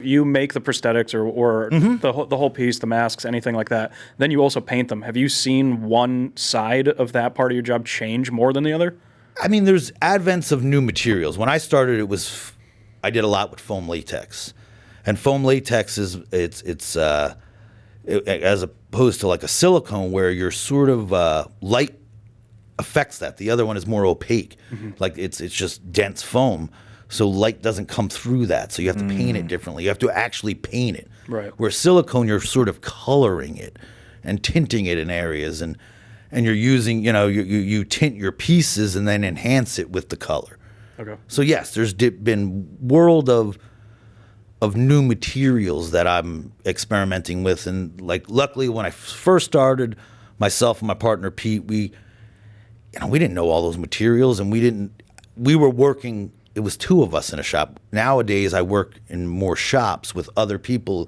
You make the prosthetics or the whole piece, the masks, anything like that. Then you also paint them. Have you seen one side of that part of your job change more than the other? I mean, there's advents of new materials. When I started, I did a lot with foam latex, and foam latex it's as opposed to like a silicone where your sort of light affects that. The other one is more opaque, like it's just dense foam. So light doesn't come through that. So you have to paint it differently. You have to actually paint it. Right. Where silicone, you're sort of coloring it and tinting it in areas, and you're using, you tint your pieces and then enhance it with the color. Okay. So yes, there's been world of new materials that I'm experimenting with, and like luckily when I first started, myself and my partner Pete, we didn't know all those materials, and we were working. It was two of us in a shop. Nowadays, I work in more shops with other people,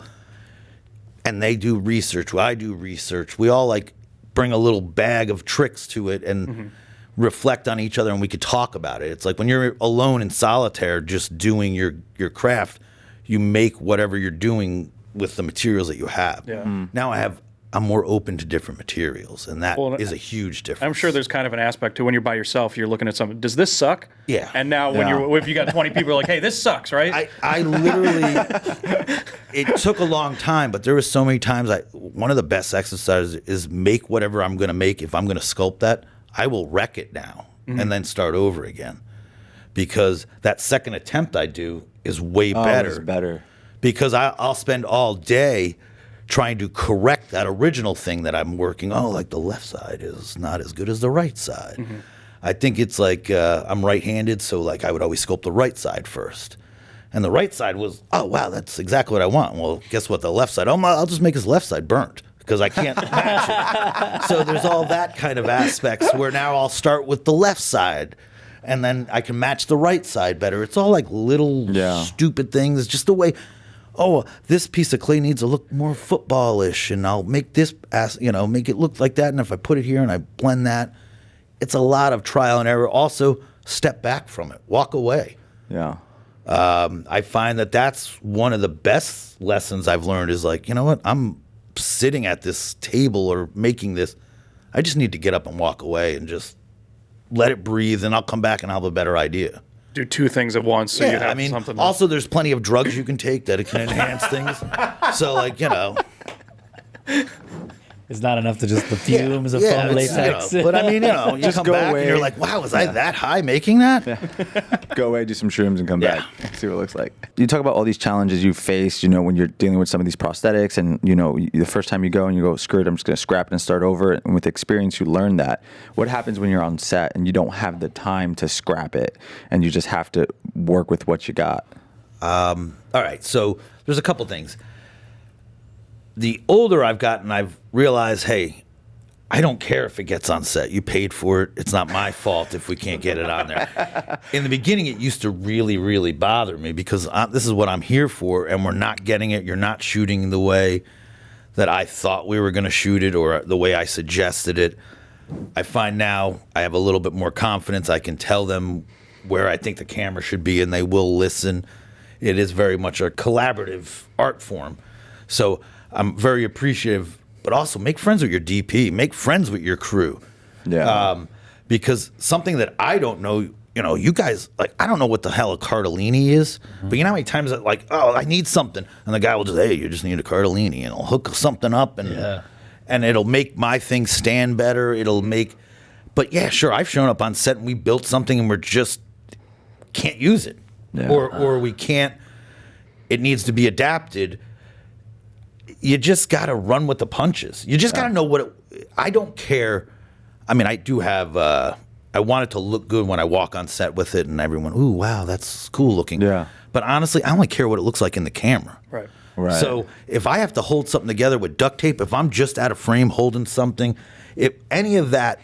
and they do research. I do research. We all like bring a little bag of tricks to it and reflect on each other, and we could talk about it. It's like when you're alone in solitaire, just doing your craft, you make whatever you're doing with the materials that you have. Yeah. Now I'm more open to different materials, and that is a huge difference. I'm sure there's kind of an aspect to when you're by yourself, you're looking at something. Does this suck? Yeah. And now if you got 20 people are like, hey, this sucks, right? I literally, it took a long time, but there was so many times one of the best exercises is make whatever I'm going to make. If I'm going to sculpt that, I will wreck it now and then start over again, because that second attempt I do is way better. It's better. Because I'll spend all day trying to correct that original thing that I'm working. Oh, like the left side is not as good as the right side. I think it's like I'm right-handed, so like I would always sculpt the right side first. And the right side was, oh, wow, that's exactly what I want. Well, guess what? The left side, I'll just make his left side burnt because I can't match it. So there's all that kind of aspects where now I'll start with the left side, and then I can match the right side better. It's all like little stupid things, just the way, oh, this piece of clay needs to look more footballish, and I'll make this, make it look like that. And if I put it here and I blend that, it's a lot of trial and error. Also, step back from it, walk away. Yeah. I find that that's one of the best lessons I've learned is like, you know what? I'm sitting at this table or making this. I just need to get up and walk away and just let it breathe, and I'll come back and I'll have a better idea. Do two things at once, so you have something. Also, there's plenty of drugs you can take that it can enhance things. So, like, It's not enough to just the fumes of foam latex. But I mean, you Just come go back away. and you're like, wow, was I that high making that? Go away, do some shrooms, and come back. See what it looks like. You talk about all these challenges you faced, when you're dealing with some of these prosthetics, and, the first time you go and you go, screw it, I'm just going to scrap it and start over. And with experience, you learn that. What happens when you're on set and you don't have the time to scrap it and you just have to work with what you got? All right, so there's a couple things. The older I've gotten, I've realized, hey, I don't care if it gets on set. You paid for it. It's not my fault if we can't get it on there. In the beginning, it used to really, really bother me because this is what I'm here for, and we're not getting it. You're not shooting the way that I thought we were going to shoot it or the way I suggested it. I find now I have a little bit more confidence. I can tell them where I think the camera should be, and they will listen. It is very much a collaborative art form. So I'm very appreciative, but also make friends with your DP. Make friends with your crew. Yeah. Because something that I don't know, you guys, like, I don't know what the hell a Cardellini is, but you know how many times that, like, oh, I need something, and the guy will just, hey, you just need a Cardellini, and it'll hook something up, and it'll make my thing stand better. But yeah, sure, I've shown up on set and we built something and we're just can't use it. Yeah. Or we can't, it needs to be adapted. You just got to run with the punches. You just got to know I don't care. I mean, I do have, I want it to look good when I walk on set with it and everyone, ooh, wow, that's cool looking. Yeah. But honestly, I only care what it looks like in the camera. Right. So if I have to hold something together with duct tape, if I'm just out of frame holding something, if any of that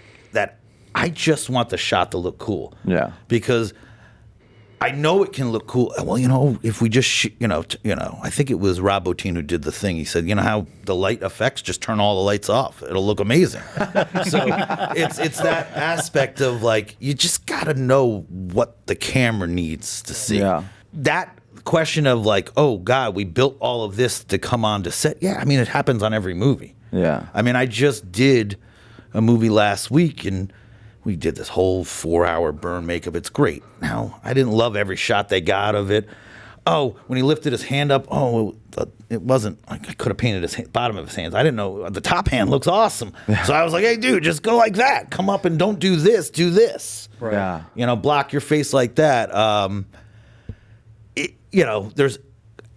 I just want the shot to look cool. Yeah. Because I know it can look cool. Well, if we just, I think it was Rob Bottin who did the thing. He said, how the light effects, just turn all the lights off. It'll look amazing. So it's that aspect of like, you just got to know what the camera needs to see. Yeah. That question of like, oh God, we built all of this to come on to set. Yeah, I mean, it happens on every movie. Yeah. I mean, I just did a movie last week, and we did this whole 4-hour burn makeup. It's great. Now, I didn't love every shot they got of it. Oh, when he lifted his hand up, it wasn't like I could have painted his bottom of his hands. I didn't know the top hand looks awesome. So I was like, hey, dude, just go like that. Come up and don't do this. Do this. Right. Yeah. You know, block your face like that. You know, there's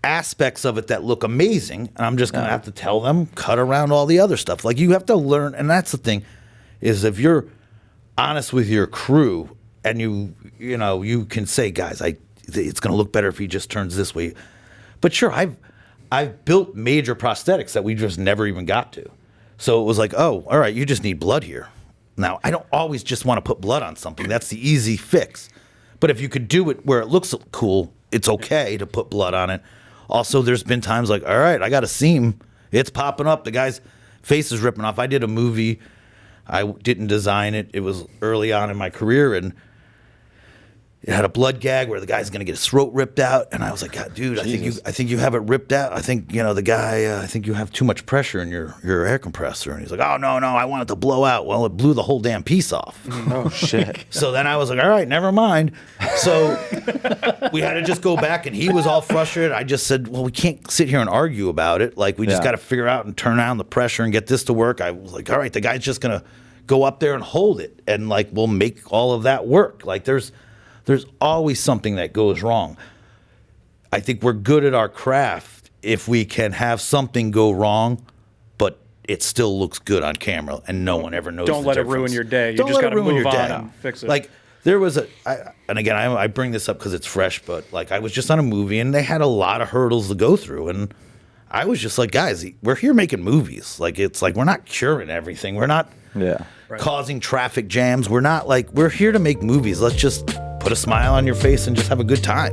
aspects of it that look amazing, and I'm just going to have to tell them, cut around all the other stuff. Like, you have to learn, and that's the thing, is if you're honest with your crew and you know, you can say, guys, it's going to look better if he just turns this way. But sure, I've built major prosthetics that we just never even got to. So it was like, oh, all right, you just need blood here. Now, I don't always just want to put blood on something. That's the easy fix. But if you could do it where it looks cool, it's okay to put blood on it. Also, there's been times like, all right, I got a seam. It's popping up. The guy's face is ripping off. I did a movie. I didn't design it. It was early on in my career, and it had a blood gag where the guy's going to get his throat ripped out. And I was like, God, dude, I think you have it ripped out. I think, you know, the guy, I think you have too much pressure in your air compressor. And he's like, oh, no, I want it to blow out. Well, it blew the whole damn piece off. Oh, shit. So then I was like, all right, never mind. So we had to just go back, and he was all frustrated. I just said, well, we can't sit here and argue about it. Like, we just got to figure out and turn down the pressure and get this to work. I was like, all right, the guy's just going to go up there and hold it. And, like, we'll make all of that work. Like, there's always something that goes wrong. I think we're good at our craft if we can have something go wrong, but it still looks good on camera and no one ever knows. Don't let it ruin your day. You just got to move on and fix it. Like, there was and again, I bring this up because it's fresh, but like, I was just on a movie and they had a lot of hurdles to go through, and I was just like, guys, we're here making movies. Like, it's like, we're not curing everything. We're not causing traffic jams. We're not like, we're here to make movies. Let's just put a smile on your face and just have a good time.